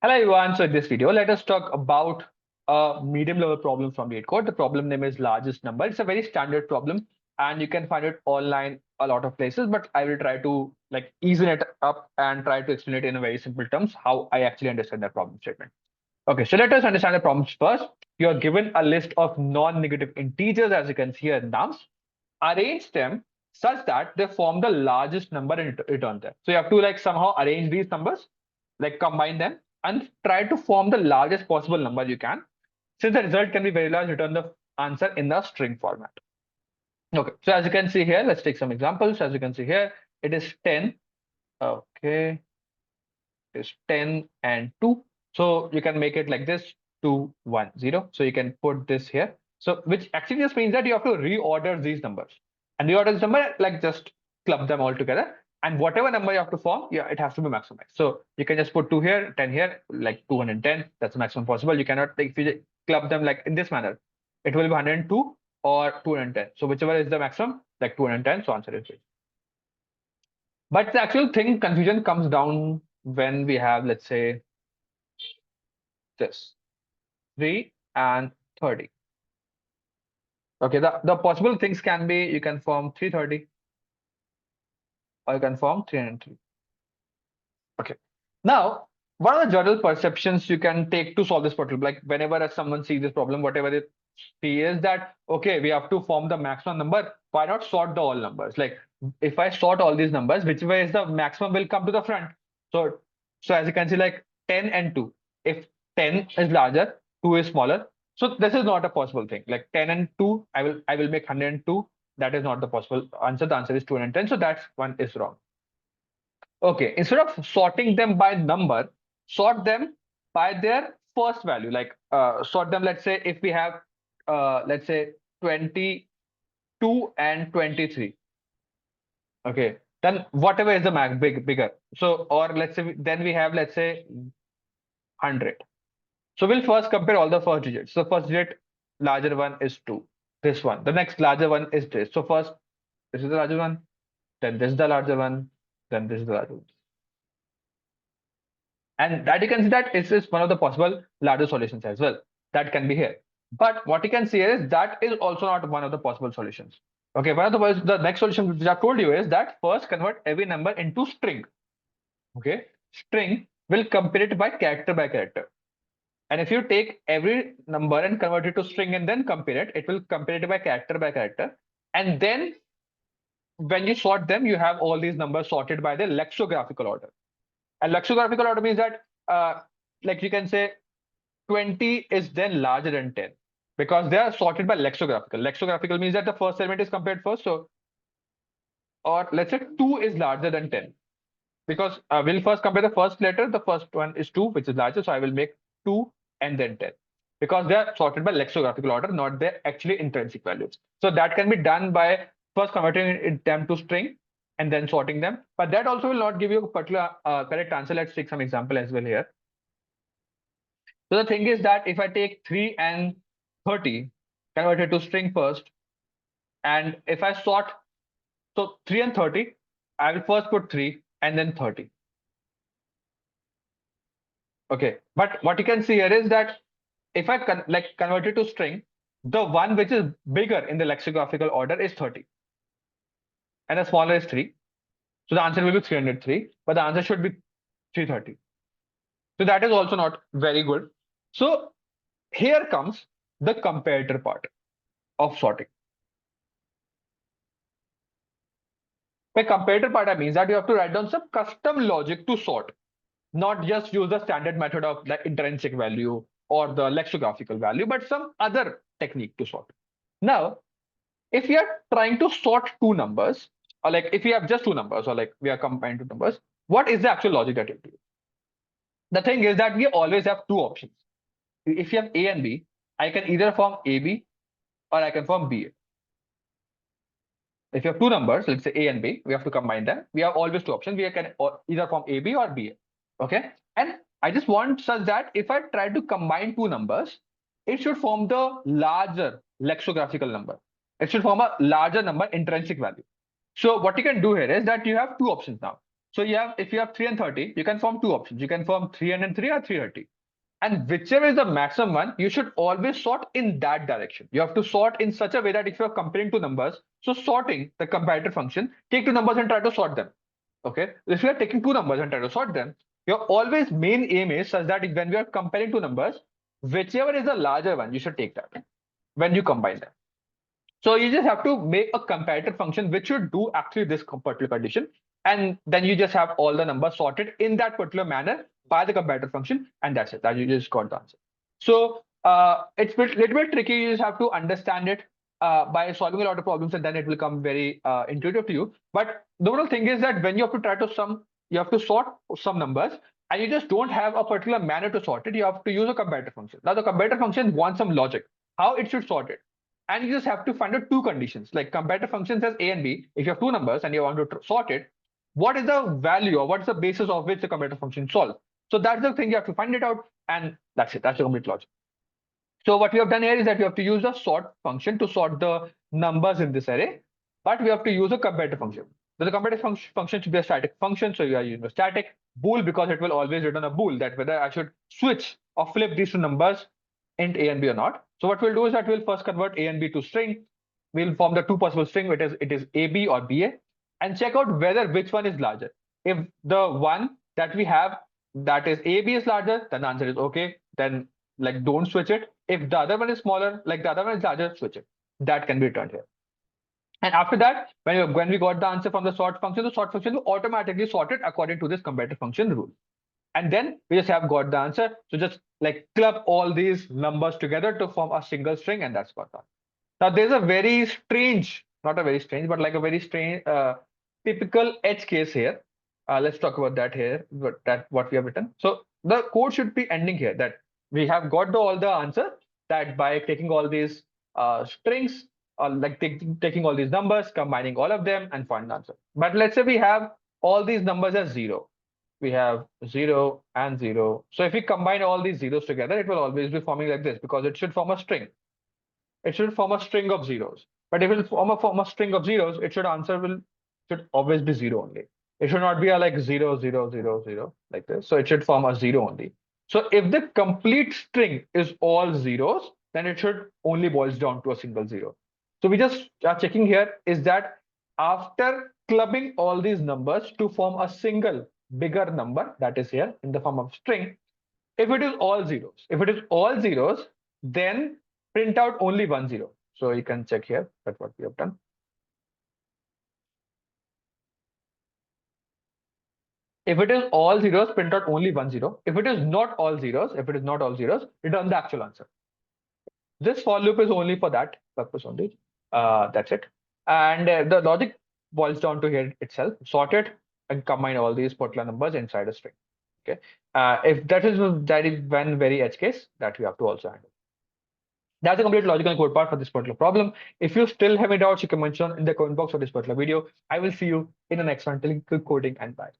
Hello everyone. So in this video, let us talk about a medium level problem from LeetCode. The problem name is largest number. It's a very standard problem and you can find it online a lot of places, but I will try to like easen it up and try to explain it in a very simple terms how I actually understand that problem statement. Okay, so let us understand the problems first. You are given a list of non-negative integers as you can see here nums. Arrange them such that they form the largest number and return them. So you have to like somehow arrange these numbers, like combine them and try to form the largest possible number you can. Since the result can be very large, return the answer in the string format. Okay, so as you can see here, let's take some examples. As you can see here, it is 10. Okay, it is 10 and 2. So you can make it like this 2, 1, 0. So you can put this here. So which actually just means that you have to reorder these numbers. And reorder this number, like just club them all together. And whatever number you have to form, yeah, it has to be maximized. So you can just put 2 here, 10 here, like 210. That's the maximum possible. You cannot, like, if you club them like in this manner, it will be 102 or 210. So whichever is the maximum, like 210. So answer is this. But the actual thing, confusion comes down when we have, let's say, this 3 and 30. Okay, the possible things can be you can form 330 or you can form 303. Okay. Now, what are the general perceptions you can take to solve this problem? Like whenever someone sees this problem, whatever they see is that, okay, we have to form the maximum number. Why not sort the all numbers? Like if I sort all these numbers, which way is the maximum will come to the front? So, so as you can see, like 10 and 2. If 10 is larger, 2 is smaller. So this is not a possible thing. Like 10 and 2, I will make 102. That is not the possible answer. The answer is 210. So that one is wrong. Okay, instead of sorting them by number, sort them by their first value. Like sort them, let's say if we have, let's say 22 and 23. Okay, then whatever is the max bigger. So, or let's say then we have, let's say 100. So we'll first compare all the first digits. So first digit larger one is 2. This one. The next larger one is this. So first, this is the larger one. Then this is the larger one. Then this is the larger one. And that you can see that is one of the possible larger solutions as well. That can be here. But what you can see here is that is also not one of the possible solutions. Okay, one of the next solution which I've told you is that first convert every number into string. Okay, string will compare it by character. And if you take every number and convert it to string and then compare it, it will compare it by character. And then when you sort them, you have all these numbers sorted by the lexicographical order. And lexicographical order means that, like you can say, 20 is then larger than 10 because they are sorted by lexicographical. Lexicographical means that the first element is compared first. So, or let's say 2 is larger than 10 because we'll first compare the first letter. The first one is 2, which is larger. So I will make 2 and then 10 because they are sorted by lexicographical order, not their actually intrinsic values. So that can be done by first converting them to string and then sorting them. But that also will not give you a particular correct answer. Let's take some example as well here. So the thing is that if I take 3 and 30, convert it to string first, and if I sort, so 3 and 30, I will first put 3 and then 30. Okay, but what you can see here is that if I convert it to string, the one which is bigger in the lexicographical order is 30, and the smaller is 3. So the answer will be 303, but the answer should be 330. So that is also not very good. So here comes the comparator part of sorting. By comparator part, I means that you have to write down some custom logic to sort, not just use the standard method of the intrinsic value or the lexicographical value, but some other technique to sort. Now, if we are trying to sort two numbers, or like if we have just two numbers, or like we are combining two numbers, what is the actual logic that you have to use? The thing is that we always have two options. If you have A and B, I can either form AB or I can form BA. If you have two numbers, let's say A and B, we have to combine them. We have always two options. We can either form AB or BA. Okay. And I just want such that if I try to combine two numbers, it should form the larger lexicographical number. It should form a larger number intrinsic value. So what you can do here is that you have two options now. So if you have 3 and 30, you can form two options. You can form 303 or 330. And whichever is the maximum one, you should always sort in that direction. You have to sort in such a way that if you're comparing two numbers, so sorting the comparator function, take two numbers and try to sort them. Okay. If you are taking two numbers and try to sort them, your always main aim is such that when we are comparing two numbers, whichever is the larger one, you should take that when you combine them. So you just have to make a comparator function which should do actually this particular condition. And then you just have all the numbers sorted in that particular manner by the comparator function. And that's it. That you just got the answer. So it's a little bit tricky. You just have to understand it by solving a lot of problems, and then it will come very intuitive to you. But the overall thing is that when you have to try to you have to sort some numbers, and you just don't have a particular manner to sort it. You have to use a comparator function. Now the comparator function wants some logic, how it should sort it. And you just have to find out two conditions. Like comparator function says A and B. If you have two numbers and you want to sort it, what is the value or what's the basis of which the comparator function solves? So that's the thing, you have to find it out, and that's it. That's the complete logic. So what we have done here is that we have to use the sort function to sort the numbers in this array, but we have to use a comparator function. So the comparator function should be a static function, so you are using a static bool because it will always return a bool that whether I should switch or flip these two numbers int A and B or not. So what we'll do is that we'll first convert A and B to string. We'll form the two possible string, it is AB or BA, and check out whether which one is larger. If the one that we have, that is AB, is larger, then the answer is okay. Then like don't switch it. If the other one is smaller, like the other one is larger, switch it. That can be returned here. And after that, when we got the answer from the sort function will automatically sort it according to this comparator function rule. And then we just have got the answer. So just like club all these numbers together to form a single string, and that's got that. Now there's a very strange, not a very strange, but like a very strange, typical edge case here. Let's talk about that here. What we have written. So the code should be ending here. That we have got all the answer, that by taking all these strings, like taking all these numbers, combining all of them, and find the answer. But let's say we have all these numbers as 0. We have 0 and 0. So if we combine all these zeros together, it will always be forming like this because it should form a string. It should form a string of zeros. But if it will form a string of zeros, it should always be 0 only. It should not be a like 0, 0, 0, 0 like this. So it should form a 0 only. So if the complete string is all zeros, then it should only boils down to a single 0. So we just are checking here is that after clubbing all these numbers to form a single bigger number that is here in the form of string, if it is all zeros, then print out only 1 0. So you can check here. That's what we have done. If it is all zeros, print out only 1 0. If it is not all zeros, return the actual answer. This for loop is only for that purpose only. That's it. And the logic boils down to here itself. Sort it and combine all these particular numbers inside a string. Okay. If that is one very edge case that we have to also handle. That's a complete logical code part for this particular problem. If you still have any doubts, you can mention in the comment box for this particular video. I will see you in the next one. Till good coding and bye.